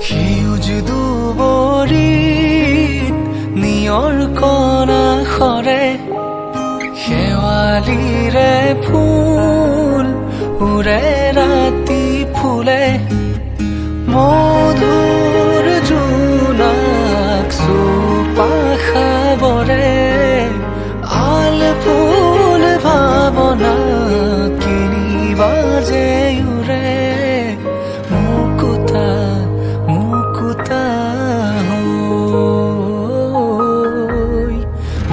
সেউজ দুবৰিত নিয়ৰ কণা সৰে শেৱালিৰে ফুল উৰে ৰাতি ফুলে মধুৰ জোনাক চুপাখাবৰে আল ফুল ভাৱনা কিনিবা যে উৰে মুকুতা মুকুতা হৈ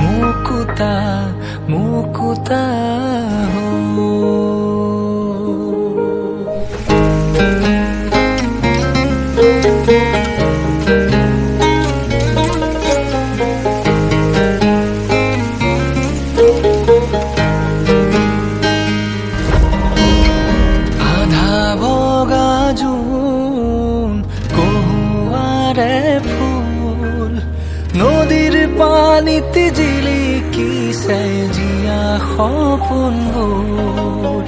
মুকুতা মুকুতা আধা বগা জোন কহুৱাৰে ফুল নদীৰ পানীত জিলিকিছে জীয়া সপোনবোৰ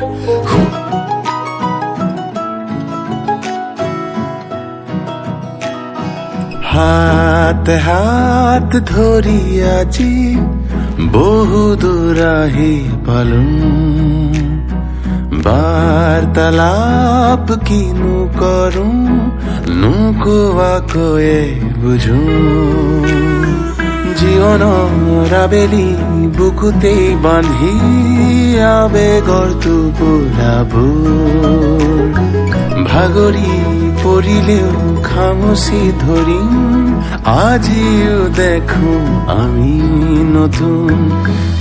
হাতে হাত ধৰি আজি বহু দূৰ আহি পালো বাৰ্তালাপ কিনো কৰো নোকোৱাকৈয়ে বুঝো জীৱনৰ আবেলি বুকুতেই বান্ধি আবেগৰ টোপোলাবোৰ ভাগৰি পৰিলেও খামুচি ধৰিম আজিও দেখো আমি নতুন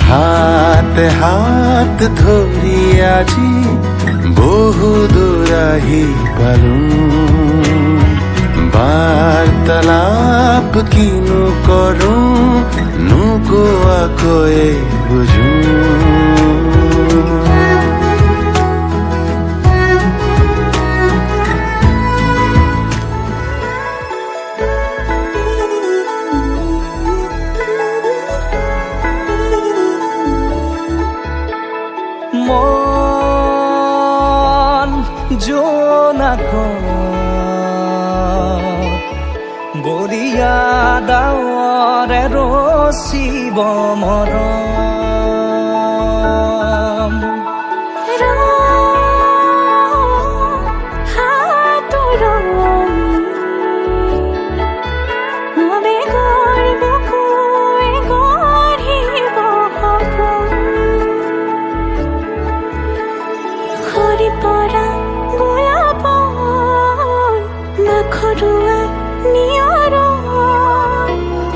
হাতে হাত ধৰি আজি বহু দূৰ আহি পালো বাৰ্তালাপ কিনো কৰো নোকোৱাকৈয়ে বুঝো মন জোনাক বৰিয়া ডাৱৰে ৰচিব মৰম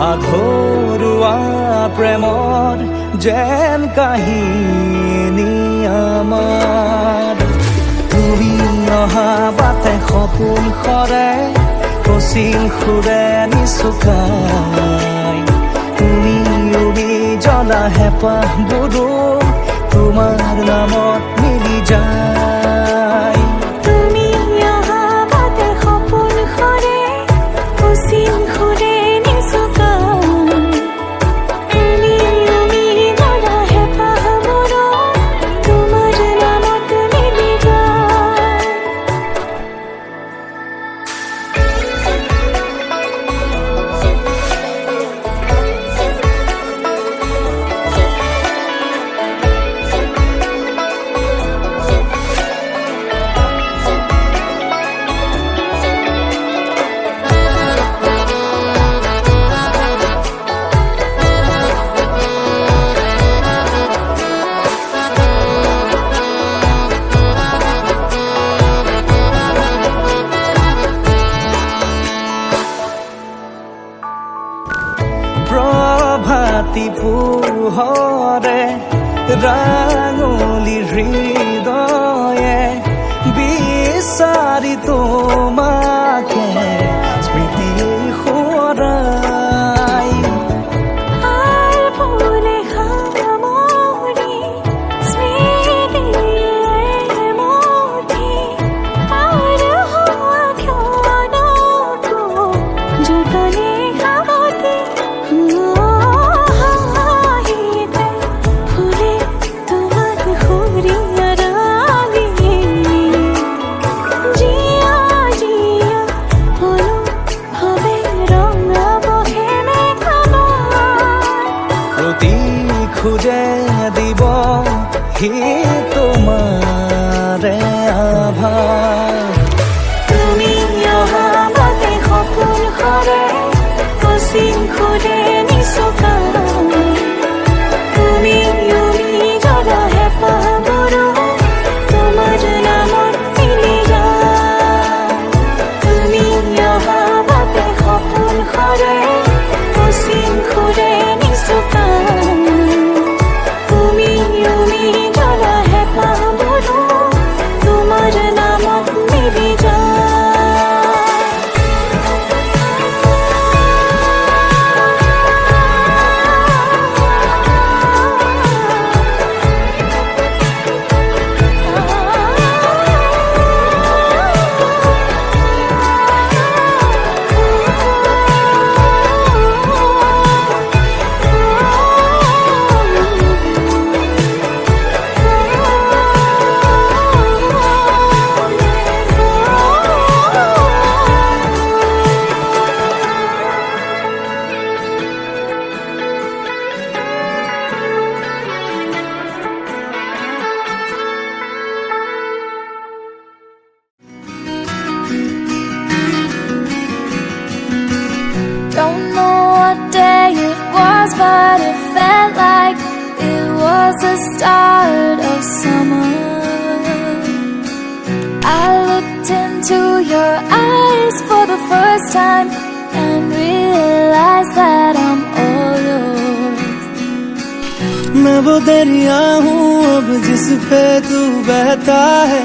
আঘৰুৱা প্ৰেমৰ যেন কাহিনী আমাৰ তুমি অহা বাটে সপোন সৰে কচিল সুৰে নিচুকাই তুমি উৰি জ্বলা হেঁপাহবোৰো তোমাৰ নামত মিলি যায় প্ৰভাতী পোহৰে ৰাঙলী হৃদয়ে বিচাৰি তোমাকে স্মৃতি সোঁৱৰাই जो start of summer, I looked into your eyes for the first time and realized that I'm all yours. मैं वो दरिया हूँ अब जिस पे तू बहता है,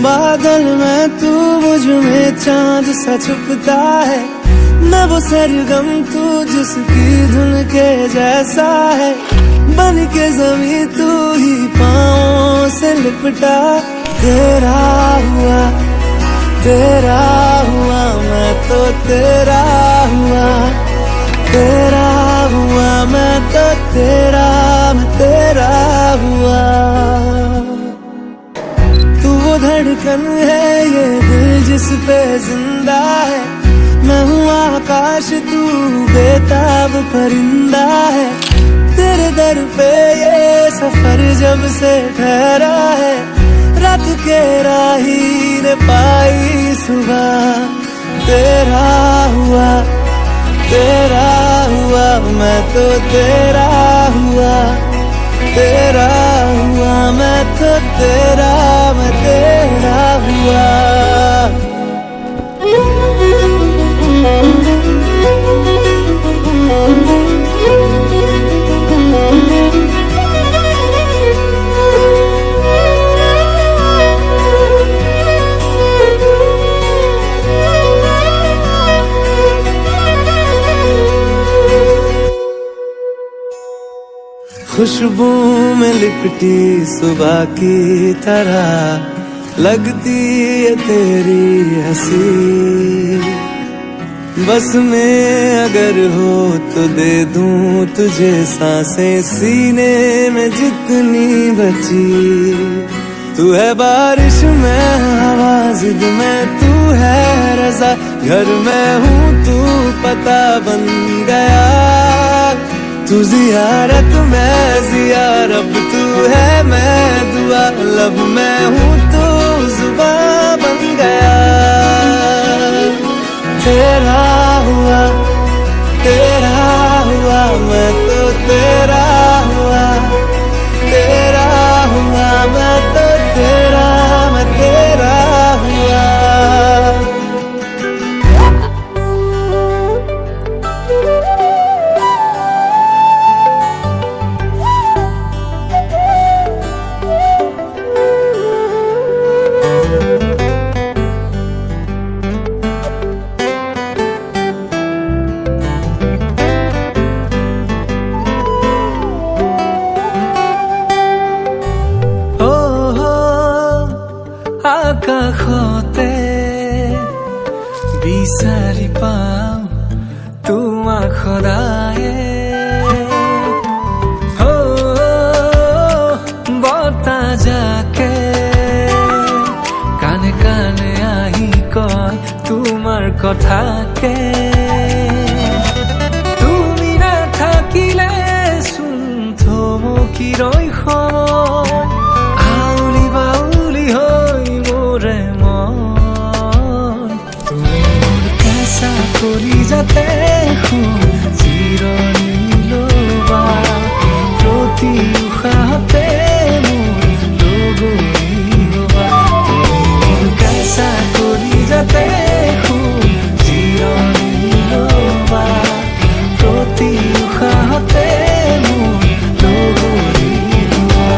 बादल में तू मुझ में चांद सा छुपता है। मैं वो सरगम तू जिसकी धुन के जैसा है, बन के जमी तू ही पाँव से लिपटा। तेरा हुआ मैं तो तेरा हुआ, तेरा हुआ मैं तो मैं तेरा हुआ। तू वो धड़कन है ये दिल जिस पे जिंदा है, मैं हूँ आकाश तू बेताब परिंदा है। तेरे दर पे ये सफर जब से ठहरा है, रात के राही ने पाई सुबह। तेरा हुआ मैं तो तेरा हुआ, तेरा हुआ मैं तो मैं तेरा हुआ। खुशबू में लिपटी सुबह की तरह लगती है तेरी हंसी। बस में अगर हो तो दे दूं तुझे सांसें सीने में जितनी बची। तू है बारिश में हवा जिद में तू है रज़ा, घर में हूँ तू पता बन गया। तू जियारत मैं जियारब, तू है मैं दुआ लब मैं हूँ तू जुबां बन गया। तेरा हुआ मैं तो तेरा हुआ, तेरा हुआ मैं तो मैं तेरा हुआ। কাষতে বিচাৰি পাওঁ তোমাক সদায়ে। বতাহ জাকে কানে কানে আহি কয় তোমাৰ কথাকে। তুমি নাথাকিলে চোন থমকি ৰয় সময়, আউলি বাউলি হৈ মোৰে মন। তুমি মোৰ কেঁচা কলিজাতে জিৰণি ল'বা, প্ৰতি উশাহতে মোৰ লগৰী হ'বা। তুমি মোৰ কেঁচা কলিজাতে জিৰণি ল'বা, প্ৰতি উশাহতে মোৰ লগৰী হ'বা।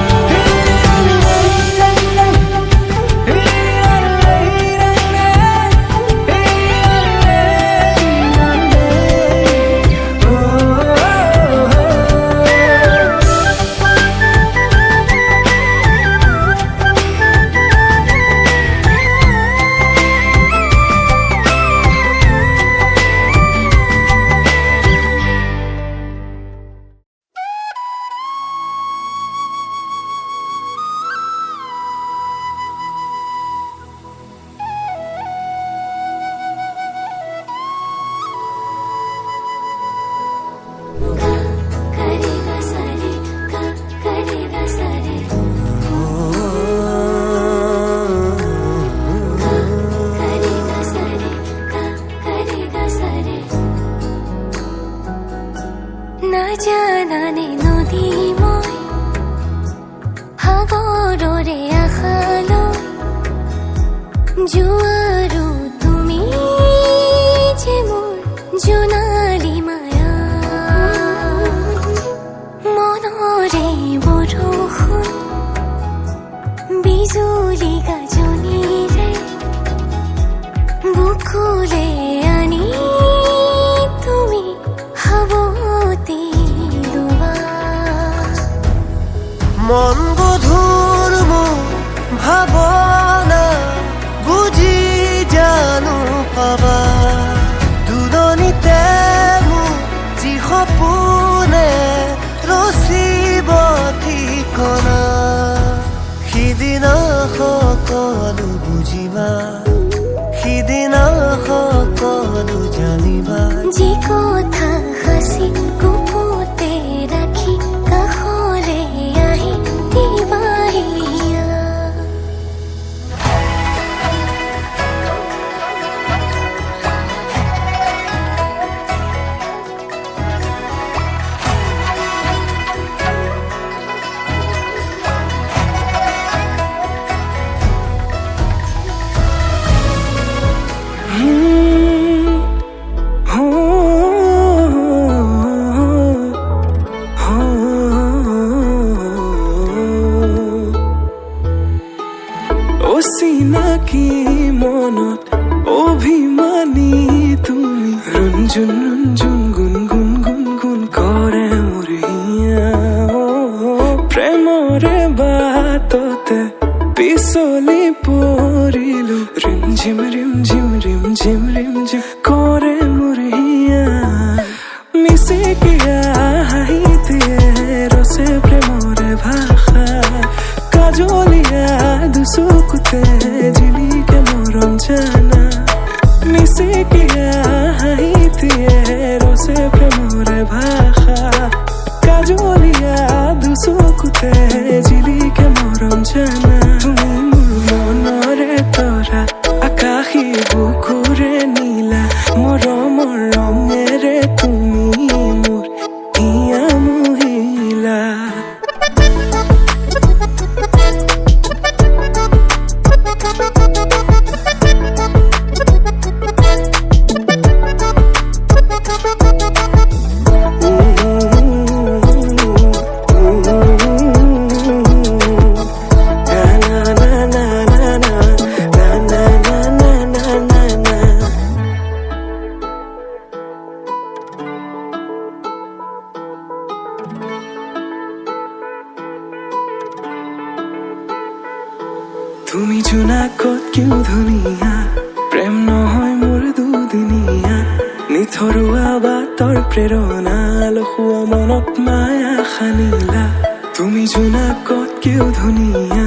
পাবা দূৰণিতে মোৰ যি সপোনে ৰচিব ঠিকনা সিদিনা সকলো বুজিবা সিদিনা সকলো জানিবা যি কথা হাসি গুপুতে রাখি কাষলে আহি দিবাহিয়া অচিনাকি মনত অভিমানী তুমি ৰঞ্জুন ৰঞ্জুন গুণগুণ গুণগুণ কৰে মোৰ হিয়া প্ৰেমৰে বাটতে পিছলি পৰিলো ৰিমঝিম ৰিমঝিম ৰিমঝিম ৰিমঝিম কৰে মোৰ হিয়া মিচিকিয়া হাঁহিতিয়ে ৰচে প্ৰেমৰে ভাষা কাজলিয়া দুচকুতে জিলিকে মৰম জানা মিচিকিয়া হাঁহিতিয়ে ৰচে প্ৰেমৰে ভাষা কাজলিয়া দুচকুতে জিলিকে মৰম জানা তুমি মোৰ মনৰে তৰা আকাশী বুকুৰে নীলা মৰমৰ ৰঙেৰে তুমি মোৰ হিয়া মহিলা তুমি জোনাকত কিয় ধুনীয়া প্ৰেম নহয় মোৰ দুদিনীয়া নিথৰুৱা বাটৰ প্ৰেৰণা লখুৱা মনত মায়া সানিলা তুমি জোনাকত কিয় ধুনীয়া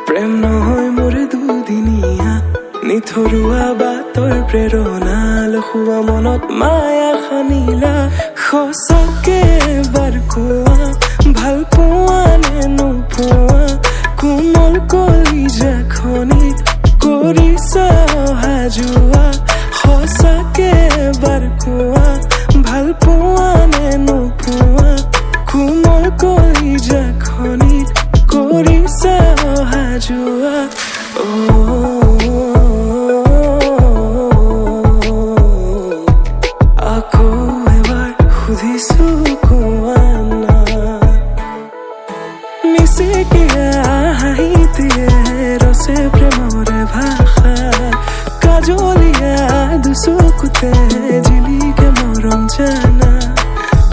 প্ৰেম নহয় মোৰ দুদিনীয়া নিথৰুৱা বাটৰ প্ৰেৰণা লখুৱা মনত মায়া সানিলা সঁচাকে এবাৰ কোৱা ভাল পোৱা নে নোপোৱা কোমল কলিজাখনিত কৰিছা অহা যোৱা সঁচাকে এবাৰ কোৱা ভাল পোৱা নে নোপোৱা কোমল কলিজাখনিত কৰিছা অহা যোৱা আকৌ এবাৰ সুধিছো কোৱা না মিচিকিয়া হাঁহিতিয়ে ৰচে প্ৰেমৰে ভাষা কাজলিয়া দুচকুতে জিলিকে মৰম জানা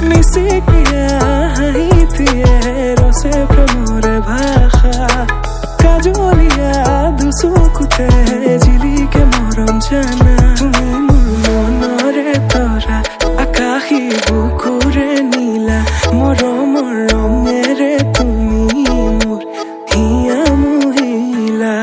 মিচিকিয়া হাঁহিতিয়ে ৰচে প্ৰেমৰে ভাষা কাজলিয়া দুচকুতে জিলিকে মৰম জানা তুমি মোৰ মনৰে তৰা আকাশী বুকুৰে নীলা মৰমৰ ৰঙেৰে তুমি মোৰ হিয়া মহিলা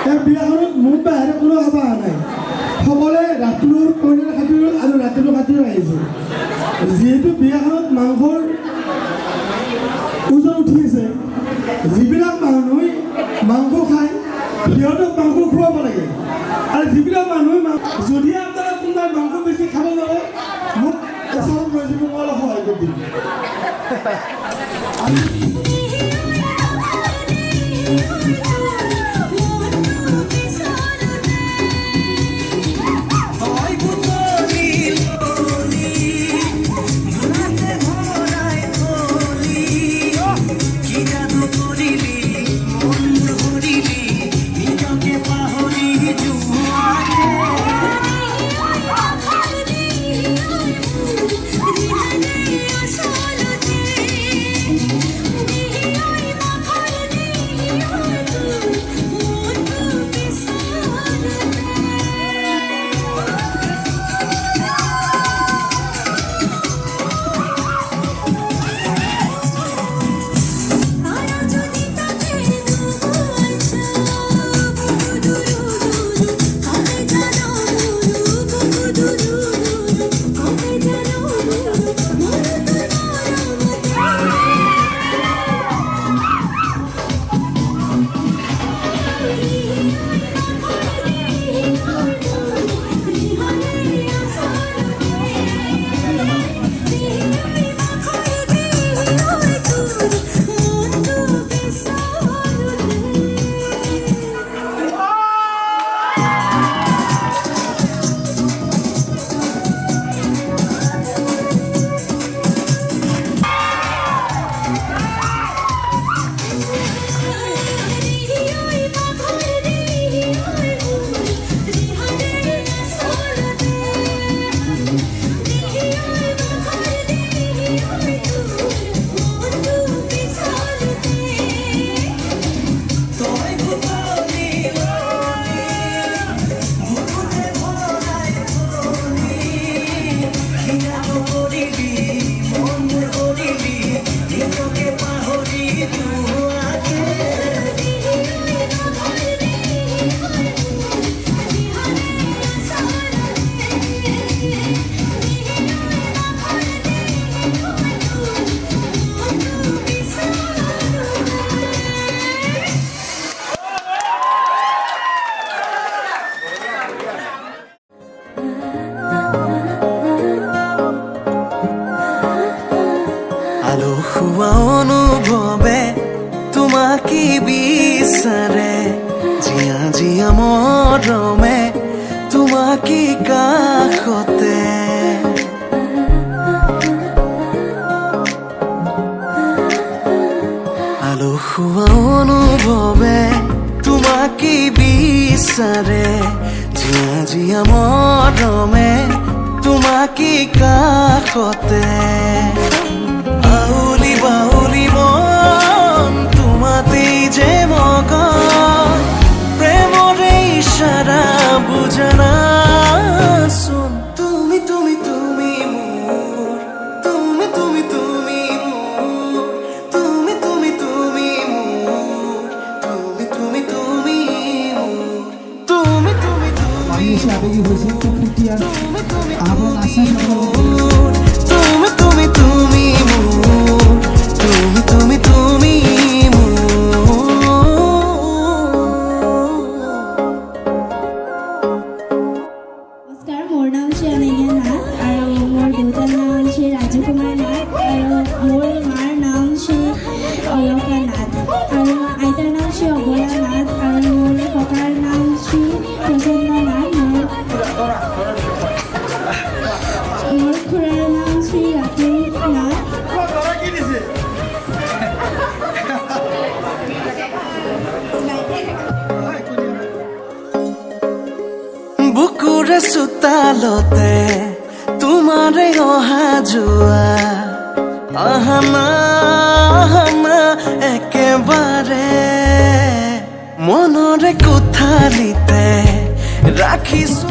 এই বিয়াখনত মোৰ বাহিৰে কোনো খাব অহা নাই সকলোৱে ৰাতিৰ কইনাৰ খাতিৰত আৰু ৰাতিৰ খাতিৰত আহিছে যিহেতু বিয়াখনত মাংসৰ ওজন উঠি আছে যিবিলাক মানুহে মাংস খায় সিহঁতক মাংস খুৱাব লাগে আৰু যিবিলাক মানুহে যদি আপোনাৰ কোনোবাই মাংস বেছি খাব নোৱাৰে মোক এচাউণ্ড লৈ যাব মই অলপ সহায় কৰি দিম আলসুৱা অনুভৱে তোমাকে বিচাৰে জিয়া জিয়া মৰমে তোমাকে কাষতে আলসুৱা অনুভৱে তোমাকে বিচাৰে জিয়া জিয়া মৰমে তোমাকে কাষতে আউলি বাউলি মন তোমাতেই যে মগন প্ৰেমৰে ইশাৰা বুজনাচোন তুমি তুমি তুমি মোৰ তুমি তুমি তুমি মোৰ তুমি তুমি তুমি মোৰ তুমি তুমি তুমি মোৰ তুমি তুমি তুমি এসে আবেগী হয়েছে খুব ফুটিয়া আবাৰ আশা তুমি তুমি তুমি মোৰ তুমি তুমি তুমি নমস্কাৰ মোৰ নাম শ্ৰী অনন্যা নাথ আৰু মোৰ দেউতাৰ নাম শ্ৰী ৰাজু কুমাৰ নাথ আৰু মোৰ মাৰ নাম শ্ৰী অলকা নাথ আৰু আইতাৰ নাম শ্ৰী অবলা নাথ আৰু মোৰ ককাৰ নাম শ্ৰী প্ৰসন্ন নাথ মোৰ খুৰাৰ নাম শ্ৰী ৰাতুল নাথ বুকুৰে চোতালতে তোমাৰে অহা যোৱা আহানা আহানা একেবাৰে মনৰে কোঠালিতে ৰাখিছো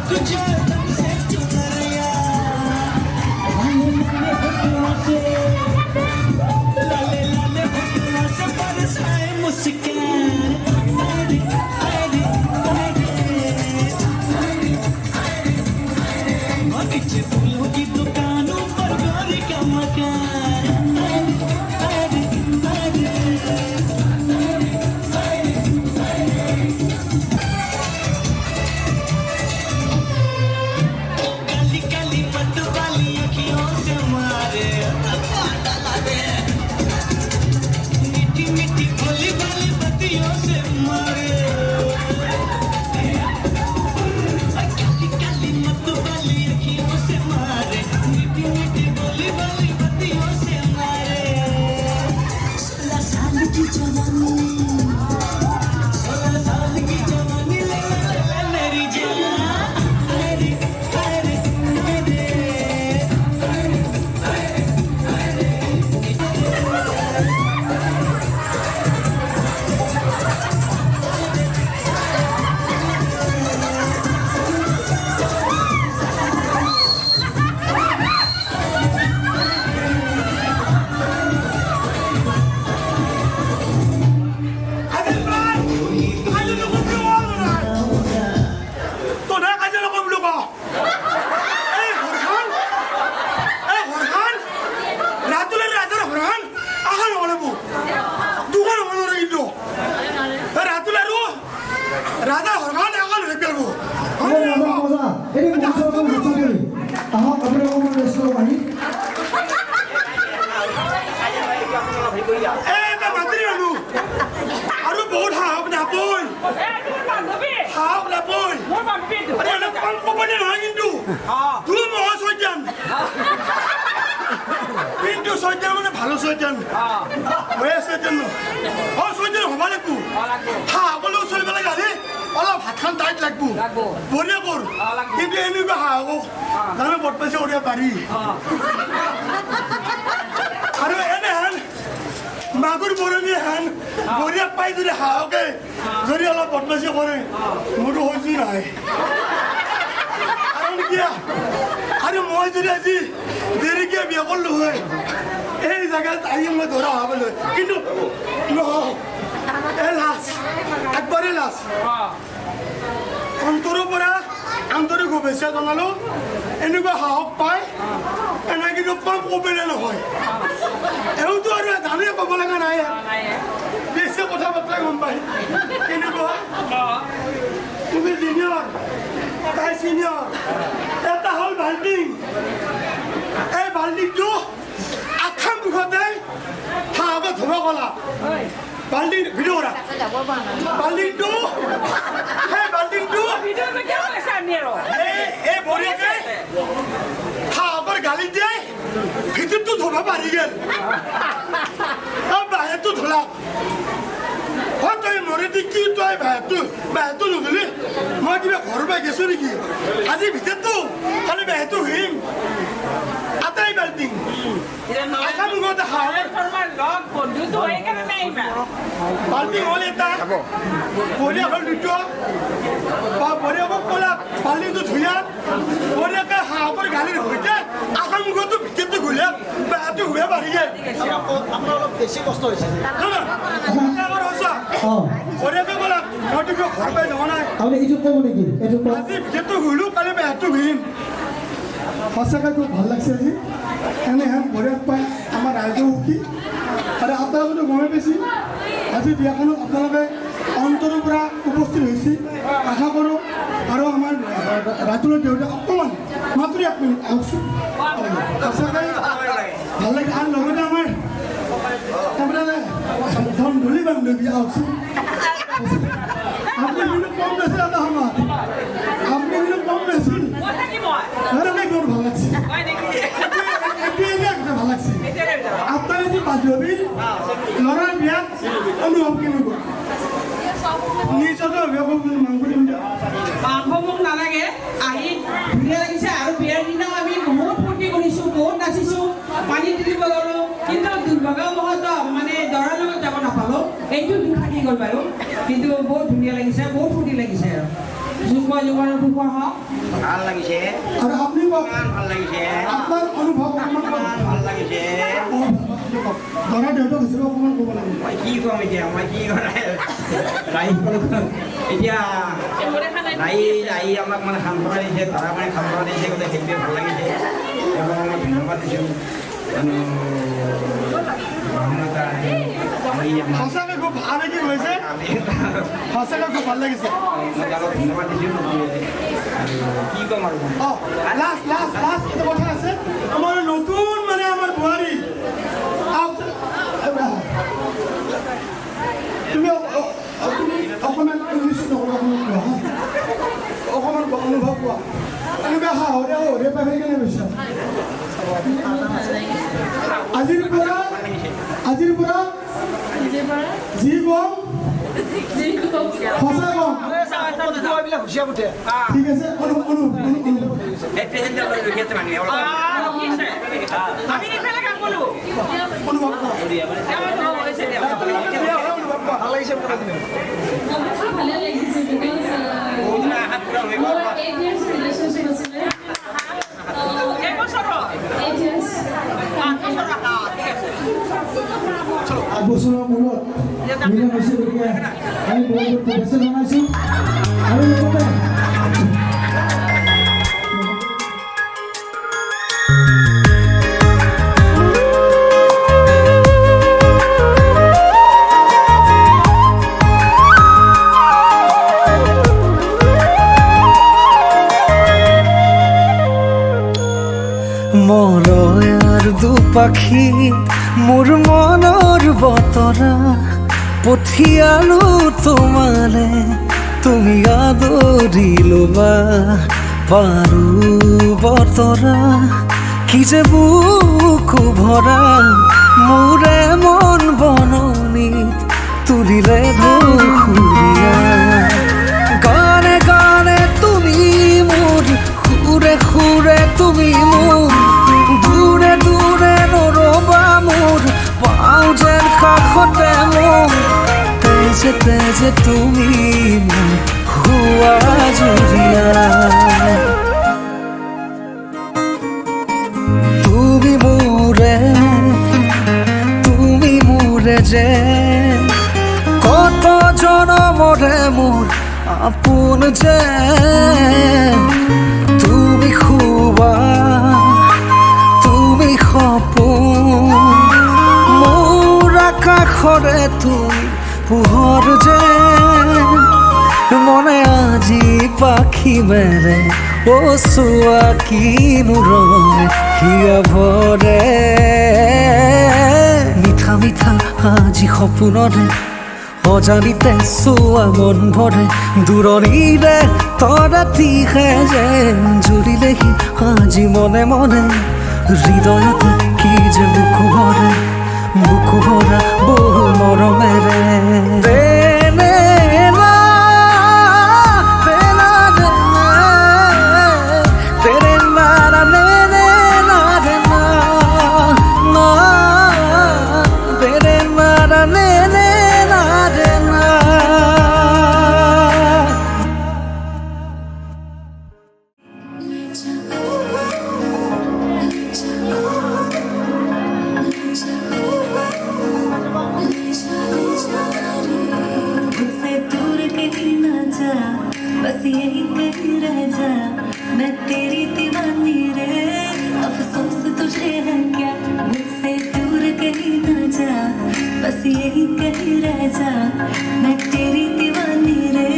तुझे तुमसे चुनरिया लाले लाले होठों से बरसाए मुस्कान अरे अरे अरे नीचे फूलों की दुकानों पर गोरी का मकान अरे अरे काली काली पट्ट वाली अखियों से मारे मीठी मीठी भोली भाली बत्तियों से मारे काली काली मत वाली अखियों से मारे मीठी मीठी भोली भाली बत्तियों से मारे 16 साल की जवानी 16 साल की जवानी ले मेरी जान अरे अरे তোরা কাজে রকম লোক এই হরহান রাতুলের রাজার হরহান আহার বলবো দুগার বলবো কিন্তু রাতুলের রাজা হরহান আগাল হয়ে গেলবো মজা এটি মঞ্চৰ আহক আপুনি অকণমান ৰেষ্ট লওক আহি এটা মাতৃ মানুহ আৰু বহুত হাওক নাপই হাওক নাপই আরে এটা কম কোম্পানি নহয় কিন্তু তুই মহা সৈজান কিন্তু সৈজান মানে ভালো সৈজান হয়ে সৈজান ও সৈজান হবা লাগবো হাগলেও চলিব লাগে আরে অলপ ভাত খান টাইট লাগবো বঢ়িয়া কৰ কিন্তু এনেকুৱা হাগক জানো বট পাইছে ওৰিয়া পাৰি আৰু এনেহেন মাগুৰ বৰণী হেন বঢ়িয়া পাই যদি হাগকে যদি অলপ বদমাচি কৰে মোৰতো হৈছো নাই কাৰণ কিয়া আৰু মই যদি আজি দেৰিকে বিয়া কৰিলো হয় এই জায়গাত আহি মই ধৰা হবলৈ কিন্তু নহয় এই লাজ একবাৰে লাজ অন্তৰৰ পৰা আন্তৰিক শুভেচ্ছা জনালো এনেকুৱা সাহস পায় এনে কিন্তু কম কবিলে নহয় এইটো আৰু জানে ক'ব লগা নাই বেছি কথা বতৰা গম পাই কেনেকুৱা তুমি জুনিয়ৰ তাই চিনিয়ৰ এটা হ'ল বাল্টিং এই বাল্টিংটো আঠা মুখতে সাহসত ধুব কলা বাল্টিং ভিডিঅ' কৰা বাল্টিংটো সেই বাল্টিংটো এই বঢ়িয়াকে সাহসৰ গালি দিয়ে ভিতৰটো ধুব পাৰি গেল বাহিৰটো ধুলা তই মৰে দি কি তই বাহিৰটো নুধুলি মই কিবা ঘৰৰ পৰা গেছো নেকি আজি ভিতৰটো খালি বাহিৰটো ঘূৰিম আটাই বাল্টিং আশা মুখতে সাহসৰ বাল্টিং হ'ল এটা বঢ়িয়া হ'ল দুটো বঢ়িয়াকক ক'লা বাল্টিংটো ধুইয়া বঢ়িয়াকে সাহসৰ গালিৰ সৈতে আশা মুখতো ভিতৰটো ঘূৰিলে বাহিৰটো ঘূৰিব পাৰি গেল আপোনাৰ অলপ বেছি কষ্ট হৈছে বঢ়িয়াকে ক'লা মইতো কিবা ঘৰ পাই যোৱা নাই আপুনি এইটো ক'ব নেকি এইটো ক'ব আজি ভিতৰটো ঘূৰিলো কালি বাহিৰটো ঘূৰিম সঁচাকৈ খুব ভাল লাগিছে আজি এনেহেন বঢ়িয়াক পাই আমাৰ ৰাইজেও সুখী আৰু আপোনালোকে গমে পাইছে আজি বিয়াখনত আপোনালোকে অন্তৰৰ পৰা উপস্থিত হৈছে আশা কৰোঁ আৰু আমাৰ ৰাতুলৰ দেউতা অকণমান মাত্ৰ 1 মিনিট আহকচোন সঁচাকৈ ভাল লাগে আৰু লগতে আমাৰ আপোনাৰ ধন ধূলি বান্ধৱী আহকচোন আপুনি কিন্তু কম নাছিল এটা সময়ত আপুনি কিন্তু কম নাছিল বৰ ভাল লাগছে ভাল লাগছে আপোনাৰ যি বান্ধৱী ল'ৰাৰ বিয়াত অনুভৱ কেনেকুৱা নিশ্চয় অভিভাৱক মাংস দিম দিয়ক মাংস মোক নালাগে আহি ধুনীয়া লাগিছে আৰু বিয়াৰ দিনাও আমি বহুত ফূৰ্তি কৰিছোঁ বহুত নাচিছোঁ পানী তুলিব গ'লোঁ কিন্তু দুৰ্ভাগ্যবশত মানে দৰাৰ লগত যাব নাপালোঁ এইটো দুখ থাকি গ'ল বাৰু কিন্তু বহুত ধুনীয়া লাগিছে বহুত ফূৰ্তি লাগিছে আৰু যুগ্ম জীৱনৰ সুখৰ হওক ভাল লাগিছে আৰু আপুনি কওক ভাল লাগিছে আপোনাৰ অনুভৱ অকণমান কওক। ভাল লাগিছে দৰা দেউতাক হিচাপে অকণমান ক'ব লাগে। মই কি ক'ম এতিয়া মই কি ৰাইজ এতিয়া ৰাইজ আমাক মানে সান্তনা দিছে ধৰা মানে সান্তনা দিছে গতিকে সেইটোৱে ভাল লাগিছে এবং মই ধন্যবাদ দিছোঁ সঁচাকৈ খুব ভাল কি হৈছে সঁচাকৈ খুব ভাল লাগিছে। ধন্যবাদ দিছোঁ আৰু কি ক'ম আৰু অঁ লাষ্ট লাষ্ট লাষ্ট এটা কথা আছে আমাৰ নতুন মানে আমাৰ বোৱাৰী তুমি অকণমান ইংলিছ নক'বা অকণমান অনুভৱ কোৱা এনেকুৱা হৰে পাই কেনে কৈছা আজিৰ পৰা যি কম সঁচা কম ঠিক আছে অনুভৱ কোৱা ভাল লাগিছে ভালে লাগিছে বিকজ মোৰ 8 years relationship আছিলে 8 years 8 বছৰৰ মূৰত মিলন হৈছে গতিকে আমি বহুত শুভেচ্ছা জনাইছোঁ আৰু লগতে মৰয়াৰ দুপাখি মোৰ মনৰ বতৰা পঠিয়ালো তোমালে তুমি আদৰি ল'বা পাৰো বতৰা কি যে বুকু ভৰা মোৰে মন বননিত তুলিলে ঢৌসুৰীয়া গানে গানে তুমি মোৰ সুৰে সুৰে তুমি মোৰ দূৰে দূৰে নৰবা মোৰ পাওঁ যেন কাষতে মোৰ তেজে তেজে তুমি মোৰ হোৱা জুৰিয়া তুমি মোৰে যে কত জনমৰে মোৰ আপোন যে তুমি খুবা তুমি সপোন মোৰ আকাশৰে তুমি পোহৰ যে মনে আজি পাখি মেলে ও চোৱা কিনো ৰয় হিয়া ভৰে মিঠা মিঠা আজি সপোনৰে অজানিতে চোৱা মন ভৰে দূৰণিৰে তৰাতিহে যেন জুৰিলেহি আজি মনে মনে হৃদয়তে কি যে বুকু ভৰা বহু মৰমেৰে बस यही कहीं रह जा मैं तेरी दीवानी रे अफसोस तुझे है क्या मुझसे दूर कहीं ना जा बस यही कहीं रह जा मैं तेरी दीवानी रे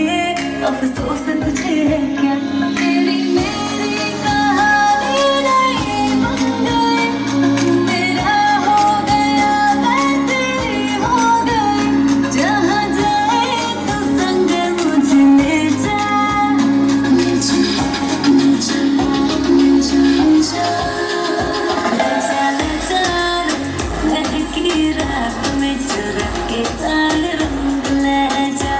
अफसोस तुझे है क्या तेरी मेरी कहानी नहीं बन गई मेरा हो गया मैं तेरी हो गई जहाँ जाए तो संग मुझे ले जा रात में चुरा के साल रंग ले जा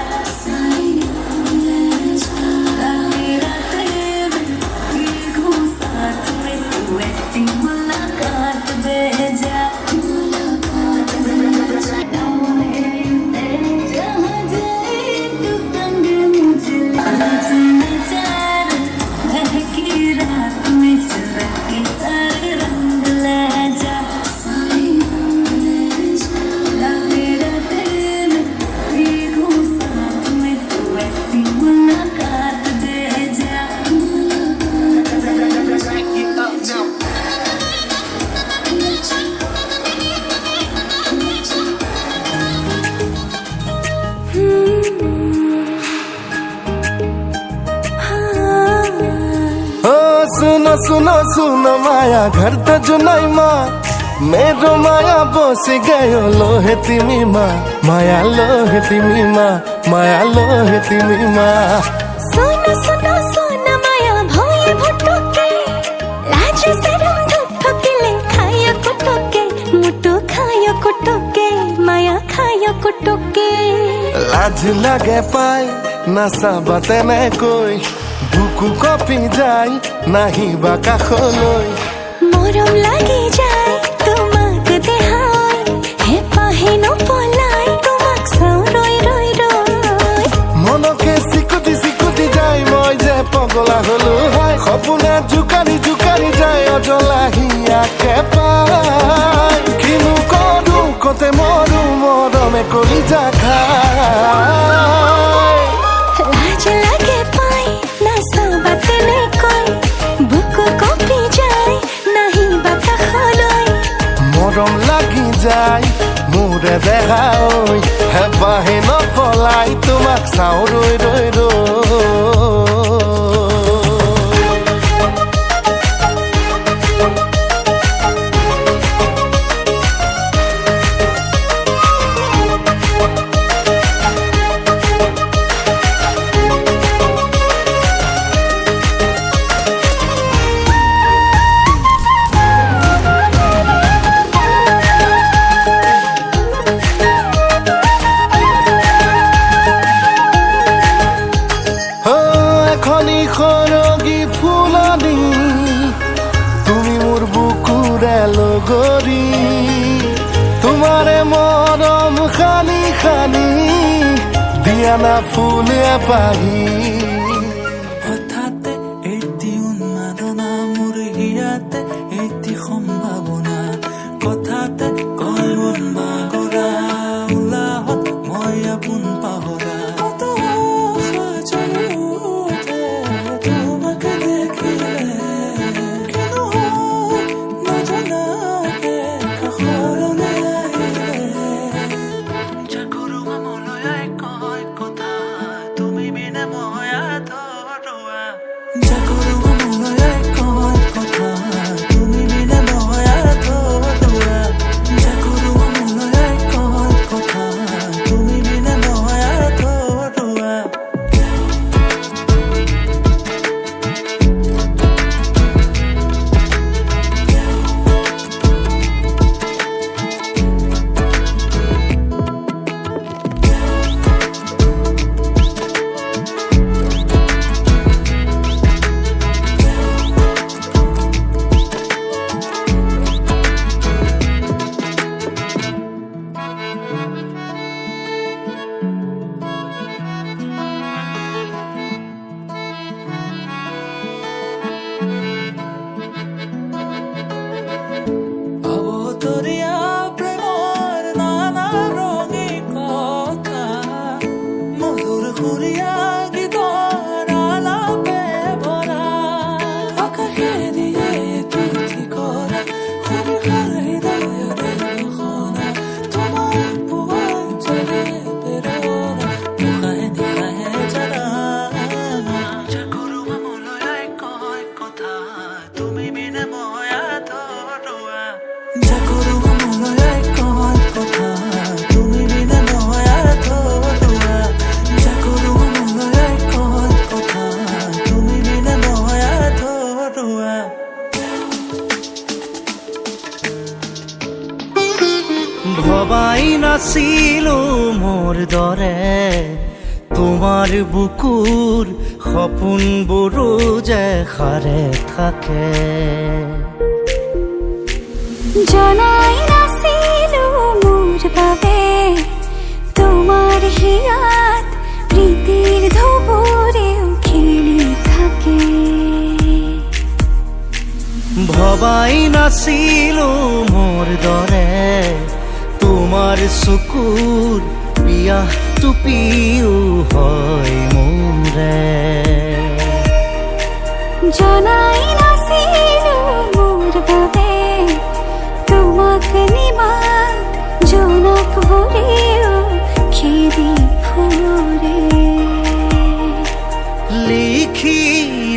सुनो सुनो सुनो माया घर त जुनाई माँ मेरो माया बस गयो लोहे तिमी माँ माया लोहे तिमी माँ माया लोहे तिमी माँ सुनो सुनो सुनो माया भोए भुटुके लाज शरम धुटुकेले खायो कुटुके मुटु खायो कुटुके माया खायो कुटुके लाज लगे पाई नशा बाते न कोई बुकु कपी जाई नाही बाका खोलोई मरम लागि जाय तुमाक देहाय हे पाहेनो पलाय तुमाक साउ रोय रोय रोय মনকে সিকুটি সিকুটি যাই মই যে পগলা হলো হয় সপোনে জুকারি জুকারি যায় অজলা হিয়াকে পাই কিনো কৰো কতে মৰো মৰমে কলি যা খাই लाज लागे पाई ना साबत ने कोई बुकु कपी जाय नहीं बाता खोलोय মৰম লাগি যায় মোৰে দেখা ঐ হেপাহে নপলাই তোমাক চাওঁ ৰৈ ৰৈ ৰৈ খনি খৰগী ফুলনি তুমি মোৰ বুকুৰে লগৰী তোমাৰে মৰম খানি খানি দিয়া না ফুল এপাহি হঠাতে এটি উন্মাদনা মোৰ হিয়াতে এটি সম্ভাৱনা কথাতে কয় মন বাগৰা উলাহত মই আপোন পাহৰা ভবাই নাছিলো মোৰ দৰে তোমাৰ বুকুৰ সপোনবোৰো যে সাৰে থাকে জনাই নাছিলো মোৰ বাবে তোমাৰ হিয়াত প্ৰীতিৰ ধুবুৰেও খেলি থাকে ভবাই নাছিলো মোৰ দৰে তোমাৰ চকুৰ বিয়াহ টুপিও হয় মোৰে জনাই নাছিলো মোৰ বাবে তোমাক নিমাত জনক ভৰেও খেদি ফুৰে লিখি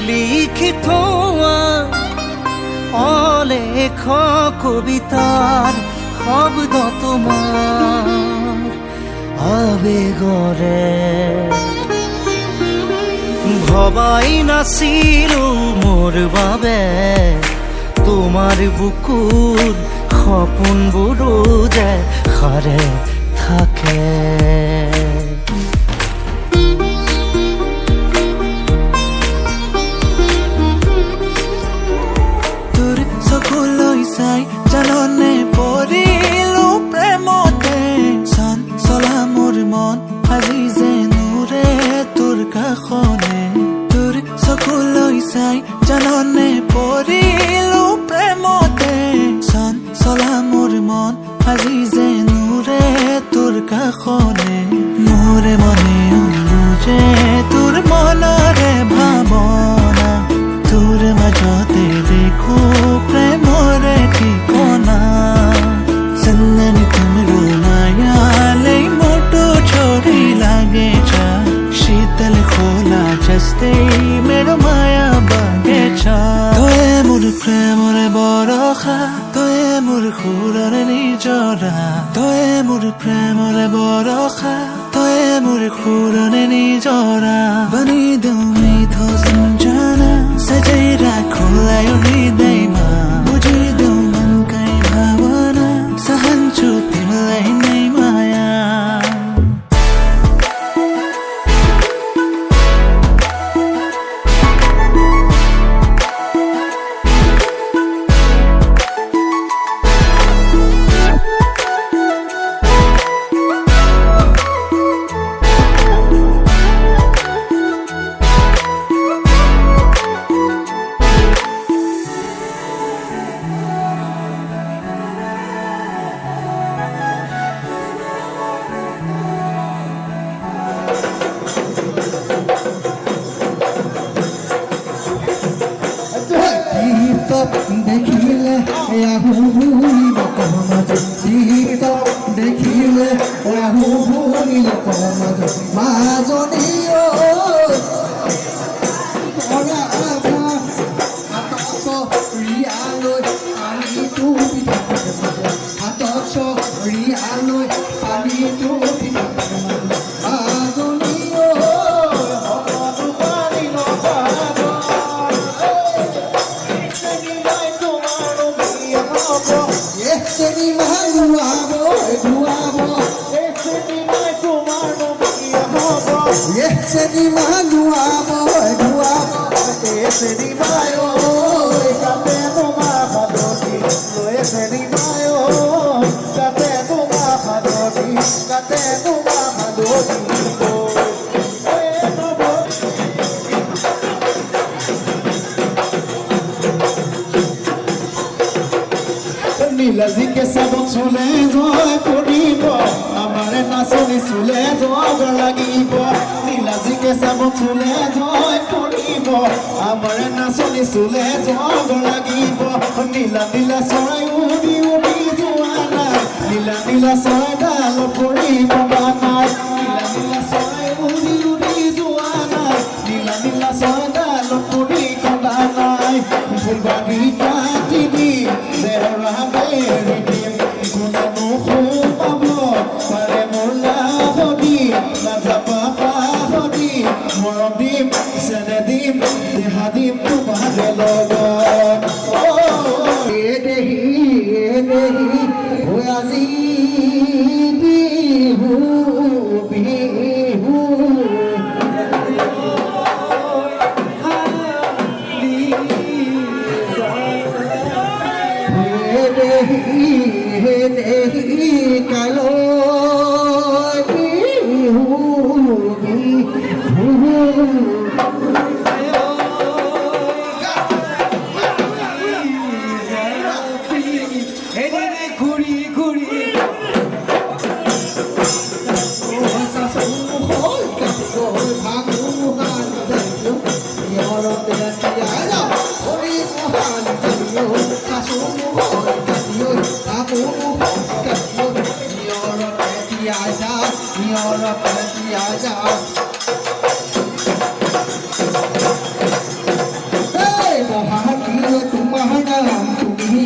লিখি থোৱা শেষ কবিতাৰ শব্দ তোমাৰ আবেগৰে ভবাই নাছিলো মোৰ বাবে তোমাৰ বুকুৰ সপোনবোৰো যে সাৰে থাকে তোৰ চকুলৈ চাই জাননে পৰিলো প্ৰেমতে চন চলা মোৰ মন আজি যে নুৰে তোৰ কাষনে তোৰ চকুলৈ চাই জাননে পৰিলো প্ৰেমতে চন চলা মোৰ মন আজি যে নুৰে তোৰ কাষনে মোৰে মনে যে তোৰ মনৰে ভাৱনা তোৰ মাজতে দেখো প্ৰেমৰে ঠিকনা চন্দন तुमरो मायाले मोटो छोरी लागे छा शीतल खोला जस्ते मेरो माया बागेछा तोए मोर प्रेमरे बरखा तोए मोर खुररे निजरा तोए मोर प्रेमरे बरखा तोए मोर खुररे निजरा बनी देऊ मिठो सम्झना सजाई राखो यो हृदयमा बुझिदेऊ मनकै भावना सहन्छु तिमीलाई नै माया দেখিলে দেখিলে মাজনী ৰিয়ালৈ পানীটো হাতত ৰিয়ালৈ পানীটো নীলাজি কেঁচা চুলে জয় পৰিব আমাৰ নাচনি চুলে জগ লাগিব নীলাজি কেঁচা চুলে জয় পৰিব আমাৰ নাচনি চুলে জগ লাগিব নীলা নীলা চৰাই উৰি উৰি যোৱা নাই নীলা নীলা চৰাই ডাল পৰিব নাই নীলা নীলা চৰাই উৰি উৰি যোৱা নাই নীলা নীলা চৰাই ডাল পৰিব নাই ফুলবাৰী কাটি দি জেহৰা বেৰি দিম কোনেনো সোমাব পাৰে মোৰ লাভদি নাযাবা পাহৰি মৰম দিম চেনে দিম দেহা দিম তোমাৰে লগত দেহি হৈ আজি বিহু বিহু he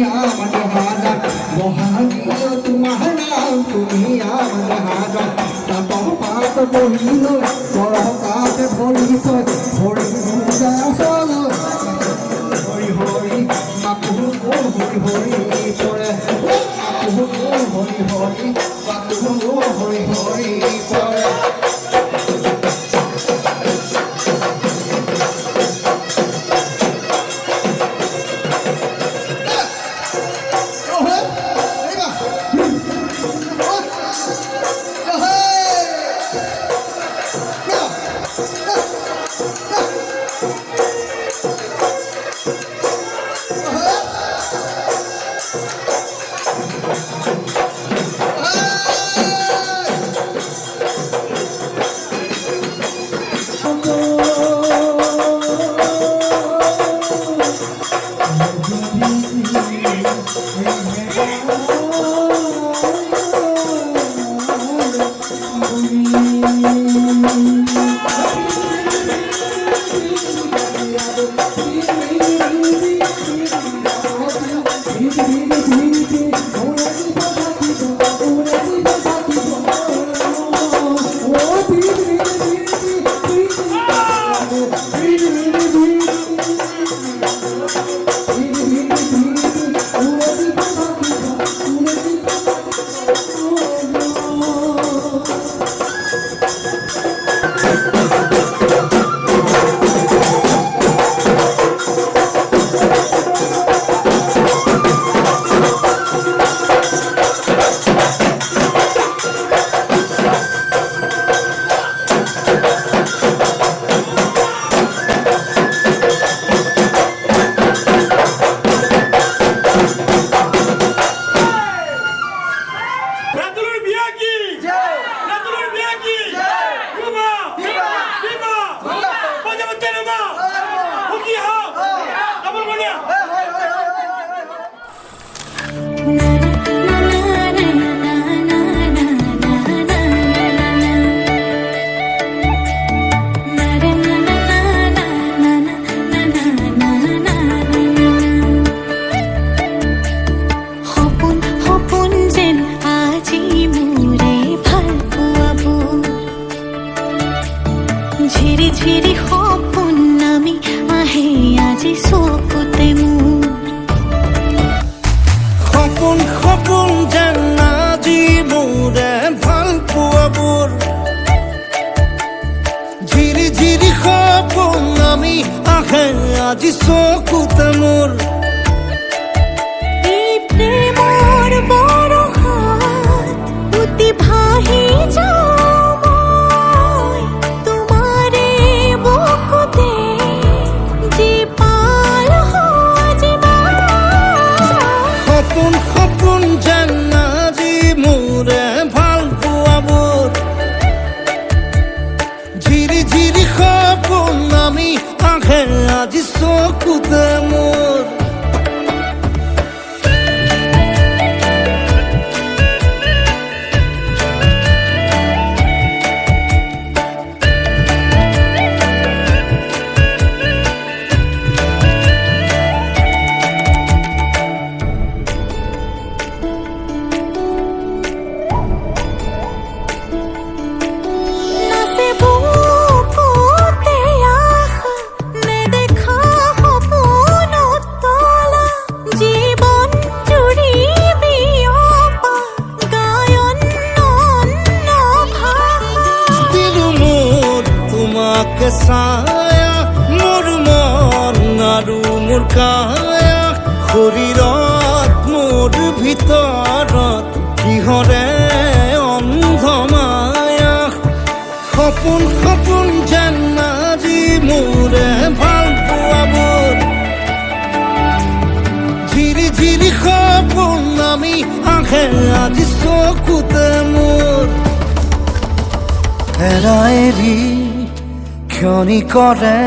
আমার হাজার মহানীয় তোমার নাম তুমি আমার হাজার তাপ পাত বহিল পরকাত বলিত হরি পূজা চল হরি হরি মাকু হরি হরি পরে মাকু হরি হরি মাকু হরি হরি পরে আজি চকুতে মোৰ এই প্ৰেমৰ বৰষাত উতি ভাহি যাওঁ মই তোমাৰে বুকুতে জীপাল সজিবা সপোন সপোন যেন আজি মোৰে ভাল পোৱাবোৰ ঝিৰি ঝিৰি সপোন আমি আহে আজি চকুতে মোৰ ছায়া মোৰ মন আৰু মোৰ কায়া শৰীৰত মোৰ ভিতৰত কিহৰে অন্ধ মায়া সপোন সপোন যেন আজি মোৰে ভাল পোৱাবোৰ ঝিৰি ঝিৰি সপোন আমি আহে আজি চকুতে মোৰ এৰা এৰি ক্ষণিকৰে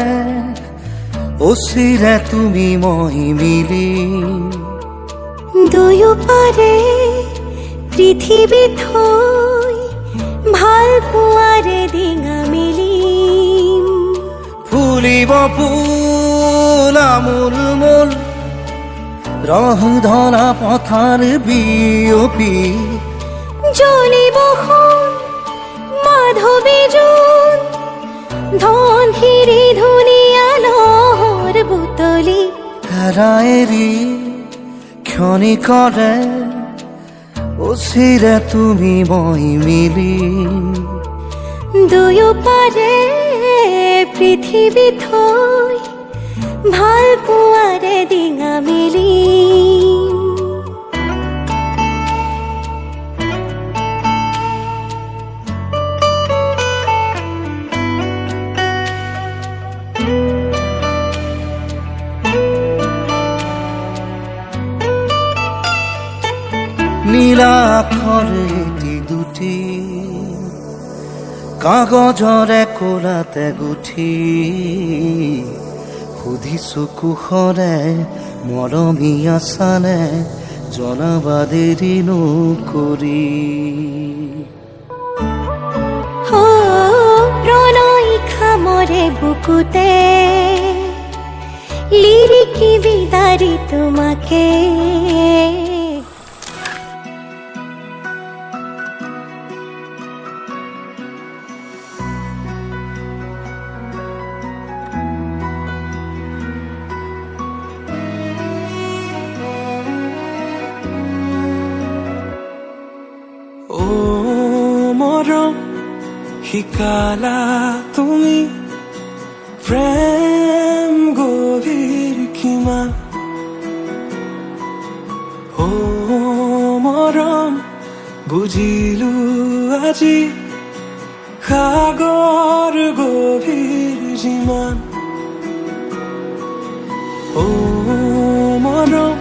অচিৰে তুমি মই মিলি দুয়োপাৰে পৃথিৱী থৈ ভাল পোৱাৰে ডিঙা মেলিম ফুলিব ফুল আমোল মোল ৰং ধৰা পথাৰ বিয়পি জ্বলিব মাধৱী জোন ধন সিৰি ধুনীয়া লহৰ বুটলি হেৰাইৰি ক্ষণি কৰে অচিৰে তুমি মই মিলি দুয়ো পাৰে পৃথিৱী থৈ ভাল পোৱাৰে ডিঙা মেলি নীলা আখৰে এটি দুটি কাগজৰে কোলাতে গুঠি সুধিছো কুশৰে মৰমী আছানে জনাবা দেৰি নকৰি প্ৰণয় খামৰে বুকুতে লিৰিকি বিদাৰি তোমাকে মৰম শিকালা তুমি প্ৰেম গভীৰ কিমান মৰম বুজিলো আজি সাগৰ গভীৰ যিমান মৰম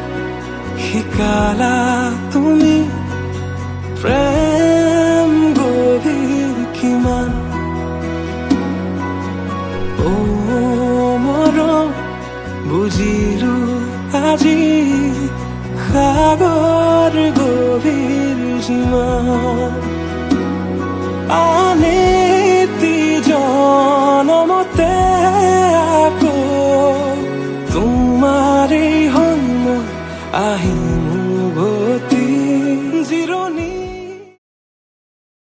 শিকালা তুমি প্ৰেম গভীৰ কিমান মৰম বুজিলো আজি সাগৰ গভীৰ যিমান আনেতি জনমতে